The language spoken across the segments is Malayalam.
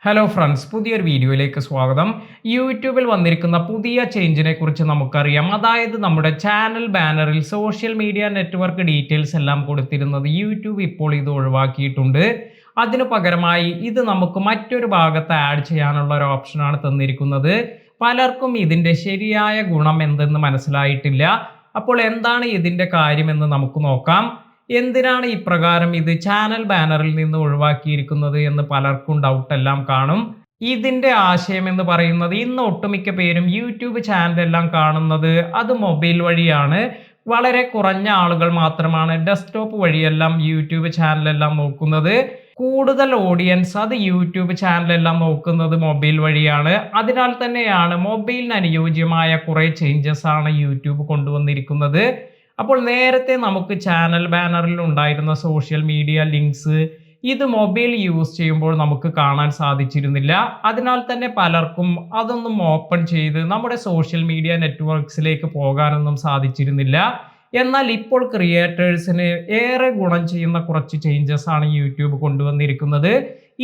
ഹലോ ഫ്രണ്ട്സ്, പുതിയൊരു വീഡിയോയിലേക്ക് സ്വാഗതം. യൂട്യൂബിൽ വന്നിരിക്കുന്ന പുതിയ ചേഞ്ചിനെ കുറിച്ച് നമുക്കറിയാം. അതായത് നമ്മുടെ ചാനൽ ബാനറിൽ സോഷ്യൽ മീഡിയ നെറ്റ്വർക്ക് ഡീറ്റെയിൽസ് എല്ലാം കൊടുത്തിരുന്നത് യൂട്യൂബ് ഇപ്പോൾ ഇത് ഒഴിവാക്കിയിട്ടുണ്ട്. അതിനു പകരമായി ഇത് നമുക്ക് മറ്റൊരു ഭാഗത്ത് ആഡ് ചെയ്യാനുള്ള ഒരു ഓപ്ഷനാണ് തന്നിരിക്കുന്നത്. പലർക്കും ഇതിൻ്റെ ശരിയായ ഗുണം എന്തെന്ന് മനസ്സിലായിട്ടില്ല. അപ്പോൾ എന്താണ് ഇതിൻ്റെ കാര്യമെന്ന് നമുക്ക് നോക്കാം. എന്തിനാണ് ഇപ്രകാരം ഇത് ചാനൽ ബാനറിൽ നിന്ന് ഒഴിവാക്കിയിരിക്കുന്നത് എന്ന് പലർക്കും ഡൗട്ട് എല്ലാം കാണും. ഇതിന്റെ ആശയം എന്ന് പറയുന്നത് ഇന്ന് ഒട്ടുമിക്ക പേരും യൂട്യൂബ് ചാനലെല്ലാം കാണുന്നത് അത് മൊബൈൽ വഴിയാണ്. വളരെ കുറഞ്ഞ ആളുകൾ മാത്രമാണ് ഡെസ്ക്ടോപ്പ് വഴിയെല്ലാം യൂട്യൂബ് ചാനലെല്ലാം നോക്കുന്നത്. കൂടുതൽ ഓഡിയൻസ് അത് യൂട്യൂബ് ചാനലെല്ലാം നോക്കുന്നത് മൊബൈൽ വഴിയാണ്. അതിനാൽ തന്നെയാണ് മൊബൈലിന് അനുയോജ്യമായ കുറേ ചേഞ്ചസ് ആണ് യൂട്യൂബ് കൊണ്ടുവന്നിരിക്കുന്നത്. അപ്പോൾ നേരത്തെ നമുക്ക് ചാനൽ ബാനറിൽ ഉണ്ടായിരുന്ന സോഷ്യൽ മീഡിയ ലിങ്ക്സ് ഇത് മൊബൈൽ യൂസ് ചെയ്യുമ്പോൾ നമുക്ക് കാണാൻ സാധിച്ചിരുന്നില്ല. അതിനാൽ തന്നെ പലർക്കും അതൊന്നും ഓപ്പൺ ചെയ്ത് നമ്മുടെ സോഷ്യൽ മീഡിയ നെറ്റ്വർക്ക്സിലേക്ക് പോകാനൊന്നും സാധിച്ചിരുന്നില്ല. എന്നാൽ ഇപ്പോൾ ക്രിയേറ്റേഴ്സിന് ഏറെ ഗുണം ചെയ്യുന്ന കുറച്ച് ചേഞ്ചസ് ആണ് യൂട്യൂബ് കൊണ്ടുവന്നിരിക്കുന്നത്.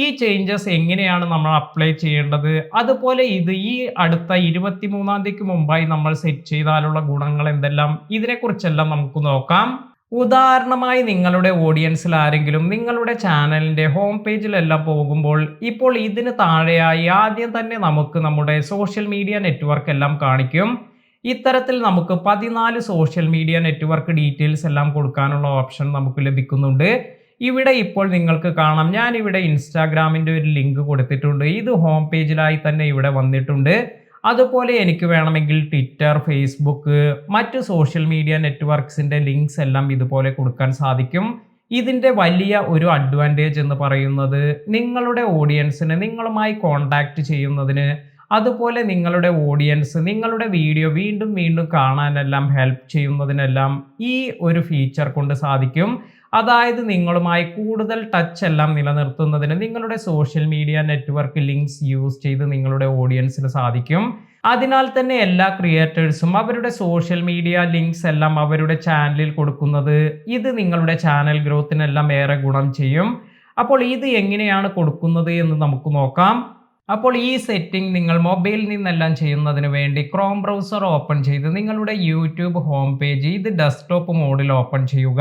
ഈ ചേഞ്ചസ് എങ്ങനെയാണ് നമ്മൾ അപ്ലൈ ചെയ്യേണ്ടത്, അതുപോലെ ഇത് ഈ അടുത്ത 23-ാം തീയതിക്ക് മുമ്പായി നമ്മൾ സെറ്റ് ചെയ്താലുള്ള ഗുണങ്ങൾ എന്തെല്ലാം, ഇതിനെക്കുറിച്ചെല്ലാം നമുക്ക് നോക്കാം. ഉദാഹരണമായി നിങ്ങളുടെ ഓഡിയൻസിൽ ആരെങ്കിലും നിങ്ങളുടെ ചാനലിൻ്റെ ഹോം പേജിലെല്ലാം പോകുമ്പോൾ ഇപ്പോൾ ഇതിന് താഴെയായി ആദ്യം തന്നെ നമുക്ക് നമ്മുടെ സോഷ്യൽ മീഡിയ നെറ്റ്വർക്ക് എല്ലാം കാണിക്കും. ഇത്തരത്തിൽ നമുക്ക് 14 സോഷ്യൽ മീഡിയ നെറ്റ്വർക്ക് ഡീറ്റെയിൽസ് എല്ലാം കൊടുക്കാനുള്ള ഓപ്ഷൻ നമുക്ക് ലഭിക്കുന്നുണ്ട്. ഇവിടെ ഇപ്പോൾ നിങ്ങൾക്ക് കാണാം, ഞാൻ ഇവിടെ ഇൻസ്റ്റാഗ്രാമിൻ്റെ ഒരു ലിങ്ക് കൊടുത്തിട്ടുണ്ട്. ഇത് ഹോം പേജിലായി തന്നെ ഇവിടെ വന്നിട്ടുണ്ട്. അതുപോലെ എനിക്ക് വേണമെങ്കിൽ ട്വിറ്റർ, ഫേസ്ബുക്ക്, മറ്റ് സോഷ്യൽ മീഡിയ നെറ്റ്വർക്ക്സിൻ്റെ ലിങ്ക്സ് എല്ലാം ഇതുപോലെ കൊടുക്കാൻ സാധിക്കും. ഇതിൻ്റെ വലിയ ഒരു അഡ്വാൻറ്റേജ് എന്ന് പറയുന്നത് നിങ്ങളുടെ ഓഡിയൻസിന് നിങ്ങളുമായി കോൺടാക്റ്റ് ചെയ്യുന്നതിന്, അതുപോലെ നിങ്ങളുടെ ഓഡിയൻസ് നിങ്ങളുടെ വീഡിയോ വീണ്ടും വീണ്ടും കാണാനെല്ലാം ഹെൽപ്പ് ചെയ്യുന്നതിനെല്ലാം ഈ ഒരു ഫീച്ചർ കൊണ്ട് സാധിക്കും. അതായത് നിങ്ങളുമായി കൂടുതൽ ടച്ച് എല്ലാം നിലനിർത്തുന്നതിന് നിങ്ങളുടെ social media network links use ചെയ്ത് നിങ്ങളുടെ ഓഡിയൻസിന് സാധിക്കും. അതിനാൽ തന്നെ എല്ലാ ക്രിയേറ്റേഴ്സും അവരുടെ സോഷ്യൽ മീഡിയ ലിങ്ക്സ് എല്ലാം അവരുടെ ചാനലിൽ കൊടുക്കുന്നത് ഇത് നിങ്ങളുടെ ചാനൽ ഗ്രോത്തിനെല്ലാം ഏറെ ഗുണം ചെയ്യും. അപ്പോൾ ഇത് എങ്ങനെയാണ് കൊടുക്കുന്നത് എന്ന് നമുക്ക് നോക്കാം. അപ്പോൾ ഈ സെറ്റിംഗ് നിങ്ങൾ മൊബൈലിൽ നിന്നെല്ലാം ചെയ്യുന്നതിന് വേണ്ടി ക്രോം ബ്രൗസർ ഓപ്പൺ ചെയ്ത് നിങ്ങളുടെ യൂട്യൂബ് ഹോം പേജ് ഇത് ഡെസ്ക്ടോപ്പ് മോഡിൽ ഓപ്പൺ ചെയ്യുക.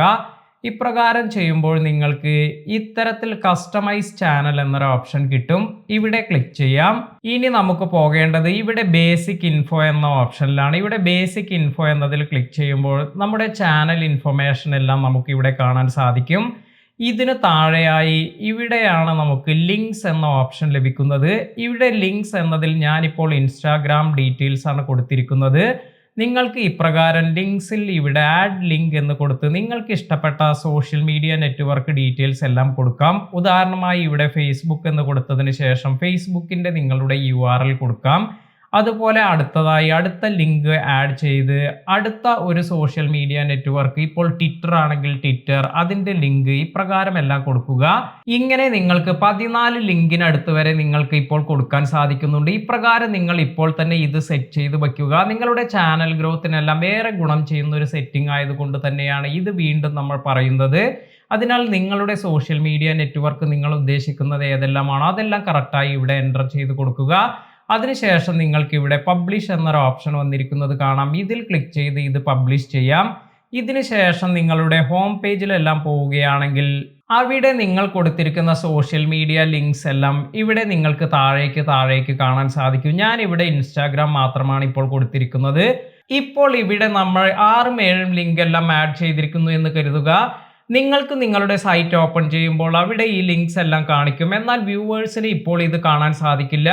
ഇപ്രകാരം ചെയ്യുമ്പോൾ നിങ്ങൾക്ക് ഇത്തരത്തിൽ കസ്റ്റമൈസ് ചാനൽ എന്നൊരു ഓപ്ഷൻ കിട്ടും. ഇവിടെ ക്ലിക്ക് ചെയ്യാം. ഇനി നമുക്ക് പോകേണ്ടത് ഇവിടെ ബേസിക് ഇൻഫോ എന്ന ഓപ്ഷനിലാണ്. ഇവിടെ ബേസിക് ഇൻഫോ എന്നതിൽ ക്ലിക്ക് ചെയ്യുമ്പോൾ നമ്മുടെ ചാനൽ ഇൻഫർമേഷൻ എല്ലാം നമുക്ക് ഇവിടെ കാണാൻ സാധിക്കും. ഇതിന് താഴെയായി ഇവിടെയാണ് നമുക്ക് ലിങ്ക്സ് എന്ന ഓപ്ഷൻ ലഭിക്കുന്നത്. ഇവിടെ ലിങ്ക്സ് എന്നതിൽ ഞാനിപ്പോൾ ഇൻസ്റ്റാഗ്രാം ഡീറ്റെയിൽസ് ആണ് കൊടുത്തിരിക്കുന്നത്. നിങ്ങൾക്ക് ഇപ്രകാരം ലിങ്ക്സിൽ ഇവിടെ ആഡ് ലിങ്ക് എന്ന് കൊടുത്ത് നിങ്ങൾക്ക് ഇഷ്ടപ്പെട്ട സോഷ്യൽ മീഡിയ നെറ്റ്വർക്ക് ഡീറ്റെയിൽസ് എല്ലാം കൊടുക്കാം. ഉദാഹരണമായി ഇവിടെ ഫേസ്ബുക്ക് എന്ന് കൊടുത്തതിന് ശേഷം ഫേസ്ബുക്കിൻ്റെ നിങ്ങളുടെ URL കൊടുക്കാം. അതുപോലെ അടുത്തതായി അടുത്ത ലിങ്ക് ആഡ് ചെയ്ത് അടുത്ത ഒരു സോഷ്യൽ മീഡിയ നെറ്റ്വർക്ക്, ഇപ്പോൾ ട്വിറ്റർ ആണെങ്കിൽ ട്വിറ്റർ, അതിൻ്റെ ലിങ്ക് ഇപ്രകാരം എല്ലാം കൊടുക്കുക. ഇങ്ങനെ നിങ്ങൾക്ക് 14 ലിങ്കിനടുത്ത് വരെ നിങ്ങൾക്ക് ഇപ്പോൾ കൊടുക്കാൻ സാധിക്കുന്നുണ്ട്. ഇപ്രകാരം നിങ്ങൾ ഇപ്പോൾ തന്നെ ഇത് സെറ്റ് ചെയ്ത് വയ്ക്കുക. നിങ്ങളുടെ ചാനൽ ഗ്രോത്തിനെല്ലാം ഏറെ ഗുണം ചെയ്യുന്ന ഒരു സെറ്റിംഗ് ആയതുകൊണ്ട് തന്നെയാണ് ഇത് വീണ്ടും നമ്മൾ പറയുന്നത്. അതിനാൽ നിങ്ങളുടെ സോഷ്യൽ മീഡിയ നെറ്റ്വർക്ക് നിങ്ങൾ ഉദ്ദേശിക്കുന്നത് ഏതെല്ലാമാണോ അതെല്ലാം കറക്റ്റായി ഇവിടെ എൻ്റർ ചെയ്ത് കൊടുക്കുക. അതിനുശേഷം നിങ്ങൾക്ക് ഇവിടെ പബ്ലിഷ് എന്നൊരു ഓപ്ഷൻ വന്നിരിക്കുന്നത് കാണാം. ഇതിൽ ക്ലിക്ക് ചെയ്ത് ഇത് പബ്ലിഷ് ചെയ്യാം. ഇതിന് ശേഷം നിങ്ങളുടെ ഹോം പേജിലെല്ലാം പോവുകയാണെങ്കിൽ അവിടെ നിങ്ങൾ കൊടുത്തിരിക്കുന്ന സോഷ്യൽ മീഡിയ ലിങ്ക്സ് എല്ലാം ഇവിടെ നിങ്ങൾക്ക് താഴേക്ക് കാണാൻ സാധിക്കും. ഞാൻ ഇവിടെ ഇൻസ്റ്റാഗ്രാം മാത്രമാണ് ഇപ്പോൾ കൊടുത്തിരിക്കുന്നത്. ഇപ്പോൾ ഇവിടെ നമ്മൾ 6-7 ലിങ്ക് എല്ലാം ആഡ് ചെയ്തിരിക്കുന്നു എന്ന് കരുതുക. നിങ്ങൾക്ക് നിങ്ങളുടെ സൈറ്റ് ഓപ്പൺ ചെയ്യുമ്പോൾ അവിടെ ഈ ലിങ്ക്സ് എല്ലാം കാണിക്കും. എന്നാൽ വ്യൂവേഴ്സിന് ഇപ്പോൾ ഇത് കാണാൻ സാധിക്കില്ല.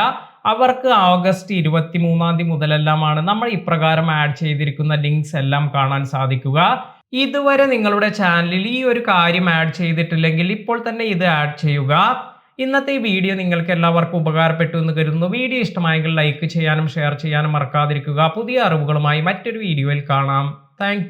അവർക്ക് ഓഗസ്റ്റ് 23-ാം തീയതി മുതലെല്ലാമാണ് നമ്മൾ ഇപ്രകാരം ആഡ് ചെയ്തിരിക്കുന്ന ലിങ്ക്സ് എല്ലാം കാണാൻ സാധിക്കുക. ഇതുവരെ നിങ്ങളുടെ ചാനലിൽ ഈ ഒരു കാര്യം ആഡ് ചെയ്തിട്ടില്ലെങ്കിൽ ഇപ്പോൾ തന്നെ ഇത് ആഡ് ചെയ്യുക. ഇന്നത്തെ ഈ വീഡിയോ നിങ്ങൾക്ക് എല്ലാവർക്കും ഉപകാരപ്പെട്ടു എന്ന് കരുതുന്നു. വീഡിയോ ഇഷ്ടമായെങ്കിൽ ലൈക്ക് ചെയ്യാനും ഷെയർ ചെയ്യാനും മറക്കാതിരിക്കുക. പുതിയ അറിവുകളുമായി മറ്റൊരു വീഡിയോയിൽ കാണാം. താങ്ക്